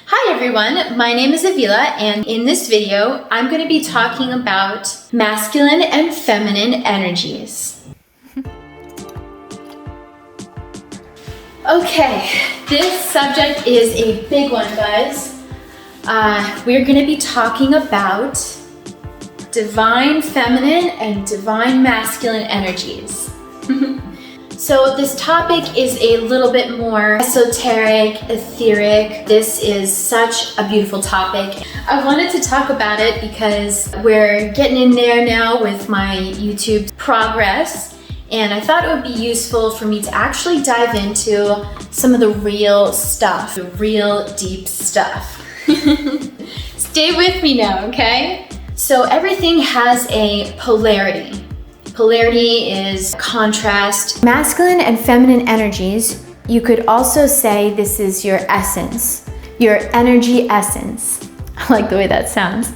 Hi everyone, my name is Avila, and in this video, I'm going to be talking about masculine and feminine energies. Okay, this subject is a big one, guys. We're going to be talking about divine feminine and divine masculine energies. So this topic is a little bit more esoteric, etheric. This is such a beautiful topic. I wanted to talk about it because we're getting in there now with my YouTube progress, and I thought it would be useful for me to actually dive into some of the real stuff, the real deep stuff. Stay with me now, okay? So everything has a polarity. Polarity is contrast. Masculine and feminine energies, you could also say this is your essence, your energy essence. I like the way that sounds.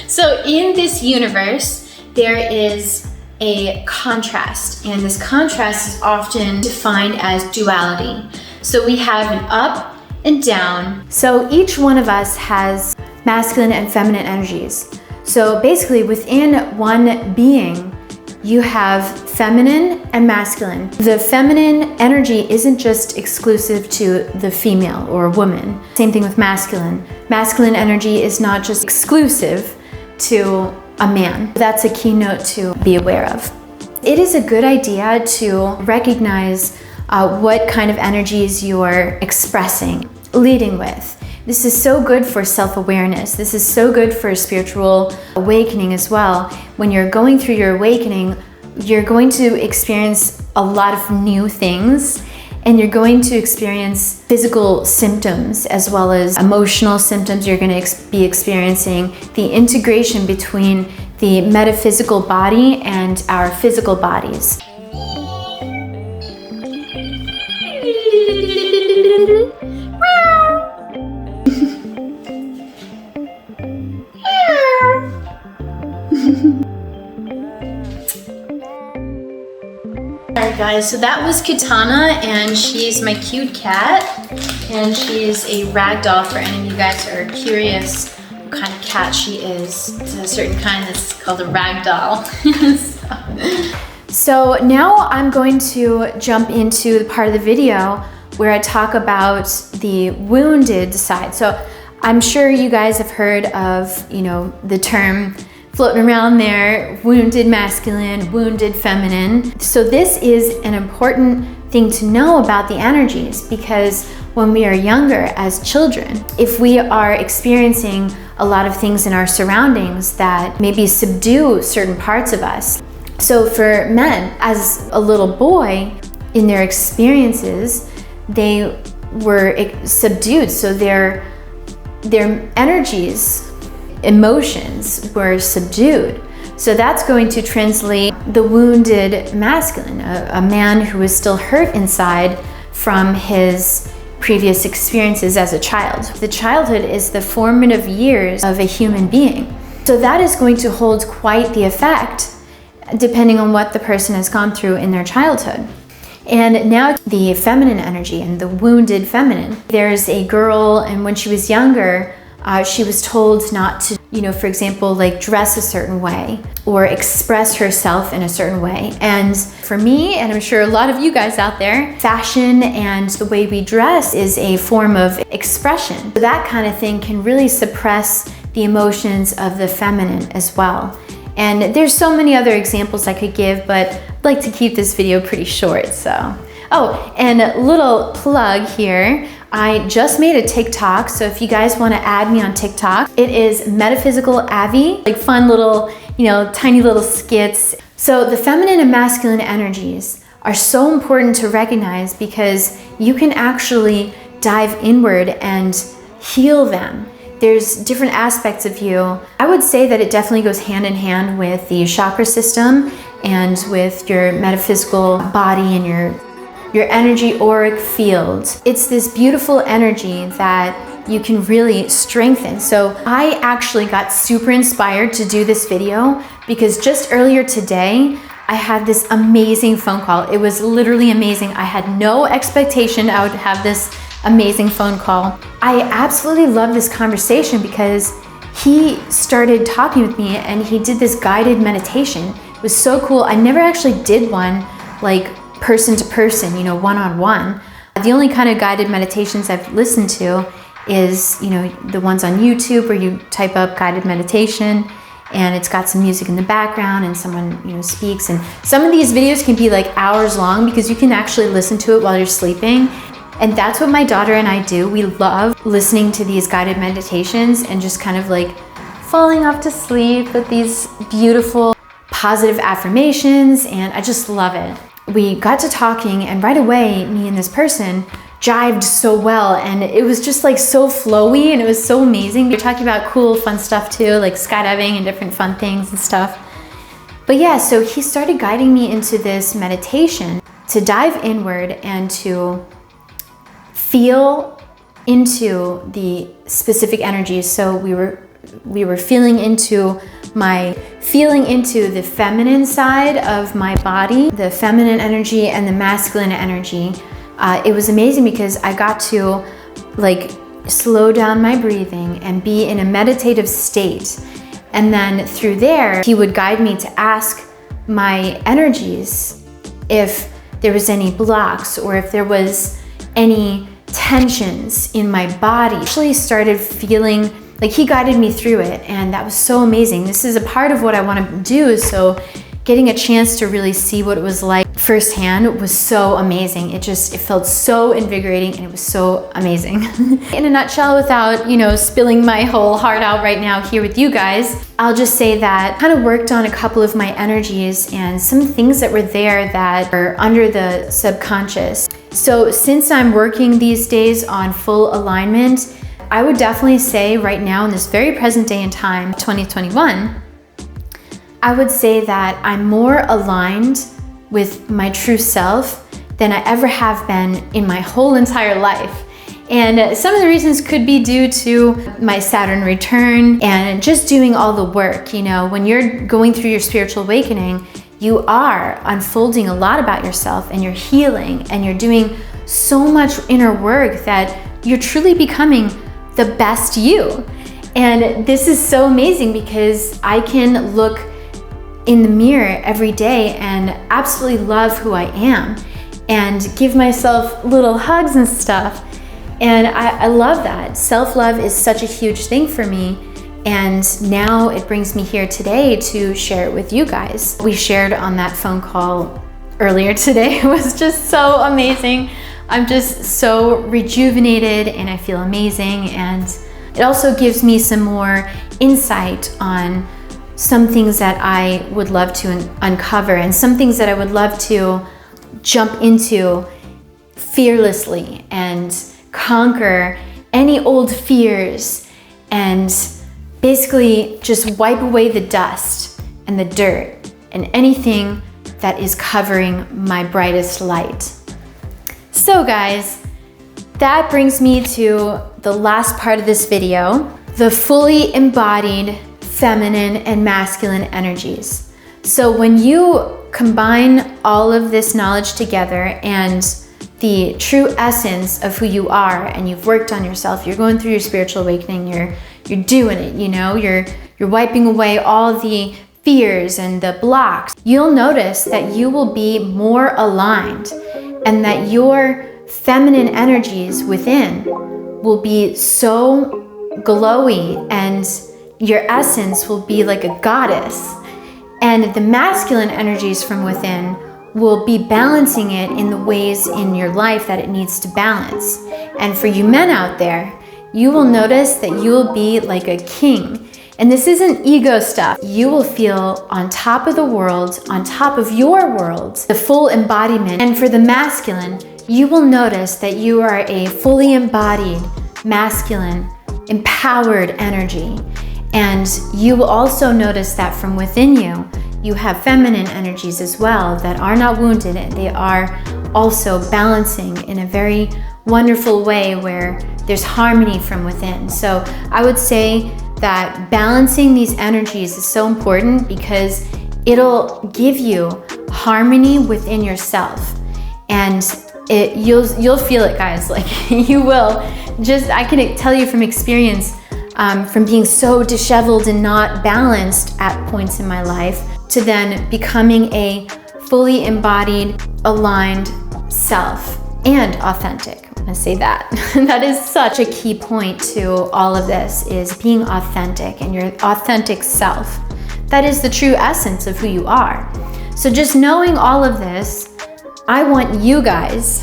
So in this universe, there is a contrast, and this contrast is often defined as duality. So we have an up and down. So each one of us has masculine and feminine energies. So basically within one being, you have feminine and masculine. The feminine energy isn't just exclusive to the female or woman. Same thing with masculine. Masculine energy is not just exclusive to a man. That's a keynote to be aware of. It is a good idea to recognize what kind of energies you're expressing, leading with. This is so good for self-awareness. This is so good for spiritual awakening as well. When you're going through your awakening, you're going to experience a lot of new things, and you're going to experience physical symptoms as well as emotional symptoms. You're going to be experiencing the integration between the metaphysical body and our physical bodies. Alright guys, so that was Katana, and she's my cute cat, and she is a ragdoll for any of you guys who are curious what kind of cat she is. It's a certain kind that's called a ragdoll. So now I'm going to jump into the part of the video where I talk about the wounded side. So I'm sure you guys have heard of, the term floating around there, wounded masculine, wounded feminine. So this is an important thing to know about the energies, because when we are younger as children, if we are experiencing a lot of things in our surroundings that maybe subdue certain parts of us. So for men, as a little boy, in their experiences, they were subdued. So their energies, emotions were subdued. So that's going to translate the wounded masculine, a man who is still hurt inside from his previous experiences as a child. The childhood is the formative years of a human being. So that is going to hold quite the effect depending on what the person has gone through in their childhood. And now the feminine energy and the wounded feminine. There's a girl, and when she was younger, she was told not to, for example, like dress a certain way or express herself in a certain way. And for me, and I'm sure a lot of you guys out there, fashion and the way we dress is a form of expression. That kind of thing can really suppress the emotions of the feminine as well. And there's so many other examples I could give, but I'd like to keep this video pretty short, so. Oh, and a little plug here. I just made a TikTok, so if you guys want to add me on TikTok, it is Metaphysical Avi, like fun little, tiny little skits. So the feminine and masculine energies are so important to recognize, because you can actually dive inward and heal them. There's different aspects of you. I would say that it definitely goes hand in hand with the chakra system and with your metaphysical body and your energy auric field. It's this beautiful energy that you can really strengthen. So I actually got super inspired to do this video because just earlier today, I had this amazing phone call. It was literally amazing. I had no expectation I would have this amazing phone call. I absolutely love this conversation because he started talking with me and he did this guided meditation. It was so cool. I never actually did one like person to person, you know, one-on-one. The only kind of guided meditations I've listened to is, you know, the ones on YouTube where you type up guided meditation and it's got some music in the background and someone, you know, speaks. And some of these videos can be like hours long because you can actually listen to it while you're sleeping. And that's what my daughter and I do. We love listening to these guided meditations and just kind of like falling off to sleep with these beautiful positive affirmations, and I just love it. We got to talking and right away, me and this person jived so well, and it was just like so flowy and it was so amazing. We were talking about cool, fun stuff too, like skydiving and different fun things and stuff. But yeah, so he started guiding me into this meditation to dive inward and to feel into the specific energies. So we were feeling into the feminine side of my body, the feminine energy and the masculine energy. It was amazing because I got to like slow down my breathing and be in a meditative state. And then through there, he would guide me to ask my energies if there was any blocks or if there was any tensions in my body. I actually started feeling like he guided me through it, and that was so amazing. This is a part of what I want to do, so getting a chance to really see what it was like firsthand was so amazing. It felt so invigorating and it was so amazing. In a nutshell, without, you know, spilling my whole heart out right now here with you guys, I'll just say that I kind of worked on a couple of my energies and some things that were there that are under the subconscious. So since I'm working these days on full alignment, I would definitely say right now in this very present day and time, 2021, I would say that I'm more aligned with my true self than I ever have been in my whole entire life. And some of the reasons could be due to my Saturn return and just doing all the work. You know, when you're going through your spiritual awakening, you are unfolding a lot about yourself and you're healing and you're doing so much inner work that you're truly becoming the best you. And this is so amazing because I can look in the mirror every day and absolutely love who I am and give myself little hugs and stuff. And I love that. Self-love is such a huge thing for me. And now it brings me here today to share it with you guys. We shared on that phone call earlier today. It was just so amazing. I'm just so rejuvenated and I feel amazing. And it also gives me some more insight on some things that I would love to uncover and some things that I would love to jump into fearlessly and conquer any old fears and basically just wipe away the dust and the dirt and anything that is covering my brightest light. So guys, that brings me to the last part of this video, the fully embodied feminine and masculine energies. So when you combine all of this knowledge together and the true essence of who you are, and you've worked on yourself, you're going through your spiritual awakening, you're doing it, you know, you're wiping away all the fears and the blocks, you'll notice that you will be more aligned and that your feminine energies within will be so glowy and your essence will be like a goddess. And the masculine energies from within will be balancing it in the ways in your life that it needs to balance. And for you men out there, you will notice that you will be like a king. And this isn't ego stuff. You will feel on top of the world, on top of your world, the full embodiment. And for the masculine, you will notice that you are a fully embodied, masculine, empowered energy. And you will also notice that from within you, you have feminine energies as well that are not wounded. They are also balancing in a very wonderful way where there's harmony from within. So I would say that balancing these energies is so important because it'll give you harmony within yourself. And you'll feel it, guys. Like, you will. Just, I can tell you from experience, from being so disheveled and not balanced at points in my life, to then becoming a fully embodied, aligned self and authentic. I'm gonna say that. That is such a key point to all of this, is being authentic and your authentic self. That is the true essence of who you are. So just knowing all of this, I want you guys,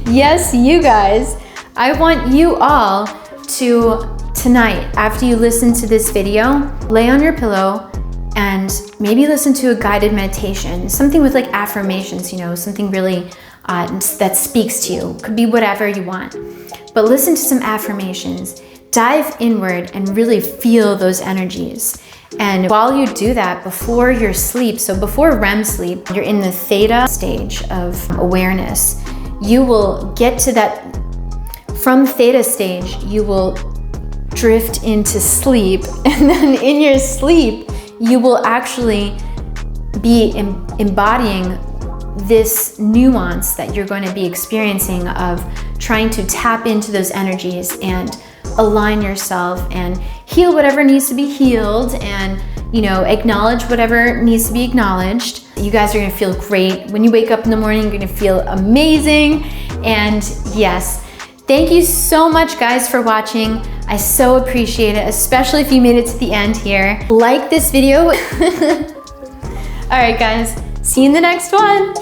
yes, you guys, I want you all to, tonight, after you listen to this video, lay on your pillow and maybe listen to a guided meditation, something with like affirmations, you know, something really that speaks to you. Could be whatever you want. But listen to some affirmations, dive inward and really feel those energies. And while you do that, before your sleep, so before REM sleep, you're in the theta stage of awareness. You will get to that, from theta stage, you will drift into sleep. And then in your sleep, you will actually be embodying this nuance that you're going to be experiencing of trying to tap into those energies and align yourself and heal whatever needs to be healed, and, you know, acknowledge whatever needs to be acknowledged. You guys are gonna feel great. When you wake up in the morning, you're gonna feel amazing. And yes, thank you so much, guys, for watching. I so appreciate it, especially if you made it to the end here. Like this video. All right, guys, see you in the next one.